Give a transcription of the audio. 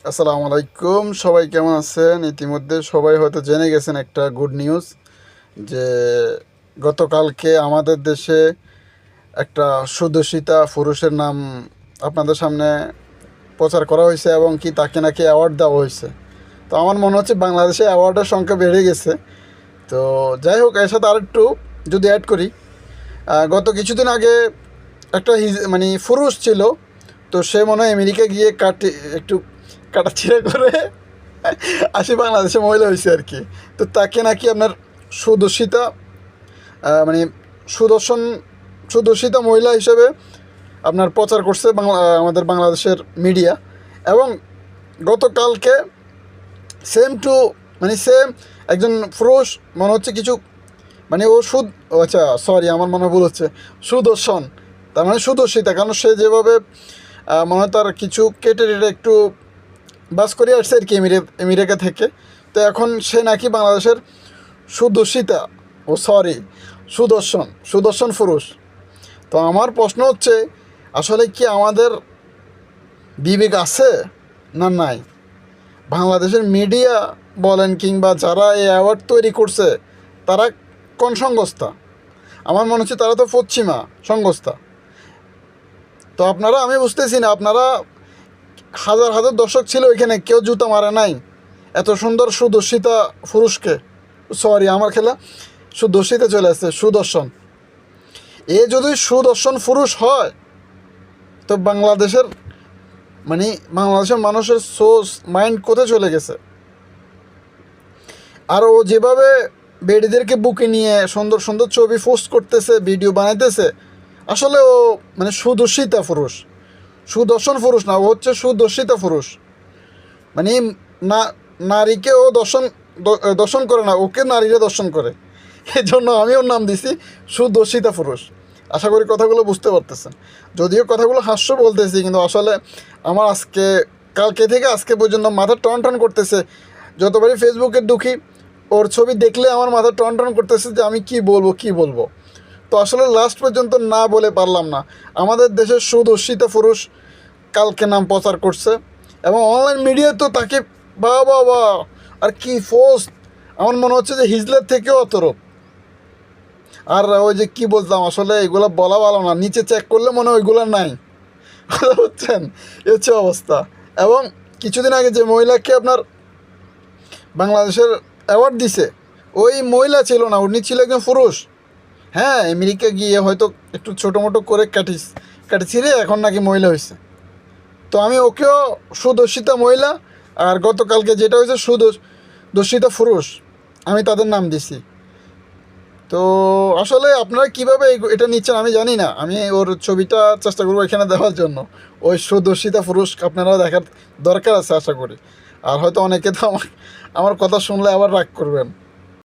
আসসালামু আলাইকুম, সবাই কেমন আছেন? ইতিমধ্যে সবাই হয়তো জেনে গেছেন একটা গুড নিউজ যে গতকালকে আমাদের দেশে একটা সুদর্শিতা পুরুষের নাম আপনাদের সামনে প্রচার করা হয়েছে এবং কি তাকে নাকি অ্যাওয়ার্ড দেওয়া হয়েছে। তো আমার মনে হচ্ছে বাংলাদেশে অ্যাওয়ার্ডের সংখ্যা বেড়ে গেছে। তো যাই হোক, এর সাথে আরেকটু যদি অ্যাড করি, গত কিছুদিন আগে একটা মানে পুরুষ ছিল, তো সে মনে হয় আমেরিকা গিয়ে একটু কাটাছিড়া করে আসি বাংলাদেশে মহিলা হয়েছে আর কি। তো তাকে নাকি আপনার সুদর্শিতা মানে সুদর্শন সুদর্শিতা মহিলা হিসেবে আপনার প্রচার করছে আমাদের বাংলাদেশের মিডিয়া। এবং গতকালকে সেম টু মানে সেম একজন পুরুষ মনে হচ্ছে কিছু মানে আচ্ছা সরি, আমার মনে ভুল হচ্ছে, সুদর্শন, তার মানে সুদর্শিতা, কারণ সে যেভাবে মনে হয় তার কিছু কেটে টেটে একটু বাস করে আসছে আর কি আমেরিকা থেকে। তো এখন সে নাকি বাংলাদেশের সুদর্শিতা, সুদর্শন পুরুষ। তো আমার প্রশ্ন হচ্ছে, আসলে কি আমাদের বিবেক আছে না নাই? বাংলাদেশের মিডিয়া বলেন কিংবা যারা এই অ্যাওয়ার্ড তৈরি করছে, তারা কোন সংস্থা? আমার মনে হচ্ছে তারা তো পশ্চিমা সংস্থা। তো আপনারা, আমি বুঝতেছি না, আপনারা হাজার হাজার দর্শক ছিল ওইখানে, কেউ জুতা মারে নাই এত সুন্দর সুদর্শিতা পুরুষকে। আমার খেলা সুদর্শিতা চলে আসছে, সুদর্শন। এ যদি সুদর্শন পুরুষ হয়, তো বাংলাদেশের মানুষের সোর্স মাইন্ড কোথায় চলে গেছে? আর ও যেভাবে বেডিদেরকে বুকে নিয়ে সুন্দর সুন্দর ছবি পোস্ট করতেছে, ভিডিও বানাইতেছে, আসলে ও মানে সুদর্শিতা পুরুষ, সুদর্শন পুরুষ না, ও হচ্ছে সুদর্শিতা পুরুষ। মানে না, নারীকে ও দর্শন করে না, ওকে নারীরা দর্শন করে। এই জন্য আমি ওর নাম দিছি সুদর্শিতা পুরুষ। আশা করি কথাগুলো বুঝতে পারতেছেন। যদিও কথাগুলো হাস্য বলতেছি, কিন্তু আসলে আমার কালকে থেকে আজকে পর্যন্ত মাথা টন করতেছে। যতবারই ফেসবুকে ঢুকি, ওর ছবি দেখলে আমার মাথা টন করতেছে যে আমি কি বলবো। তো আসলে লাস্ট পর্যন্ত না বলে পারলাম না। আমাদের দেশের সুদর্শিতা পুরুষ কালকে নাম প্রচার করছে, এবং অনলাইন মিডিয়া তো তাকে বা আর কি পোস্ট, আমার মনে হচ্ছে যে হিজলের থেকেও অতরূপ। আর ওই যে কি বলতাম, আসলে এগুলো বলা ভালো না, নিচে চেক করলে মনে হয় ওইগুলো নাই। বুঝছেন, এ হচ্ছে অবস্থা। এবং কিছুদিন আগে যে মহিলাকে আপনার বাংলাদেশের অ্যাওয়ার্ড দিছে, ওই মহিলা ছিল না, উনি ছিল একজন পুরুষ। হ্যাঁ, আমেরিকা গিয়ে হয়তো একটু ছোটো মোটো করে কাটিছিরে এখন নাকি মহিলা হয়েছে। তো আমি ওকেও সুদর্শিতা মহিলা, আর গতকালকে যেটা হয়েছে সুদর্শিতা পুরুষ, আমি তাদের নাম দিছি। তো আসলে আপনারা কীভাবে এটা নিচ্ছেন আমি জানি না। আমি ওর ছবিটা চেষ্টা করবো এখানে দেওয়ার জন্য। ওই সুদর্শিতা পুরুষ আপনারাও দেখার দরকার আছে আশা করি। আর হয়তো অনেকে তো আমার কথা শুনলে আবার রাগ করবেন।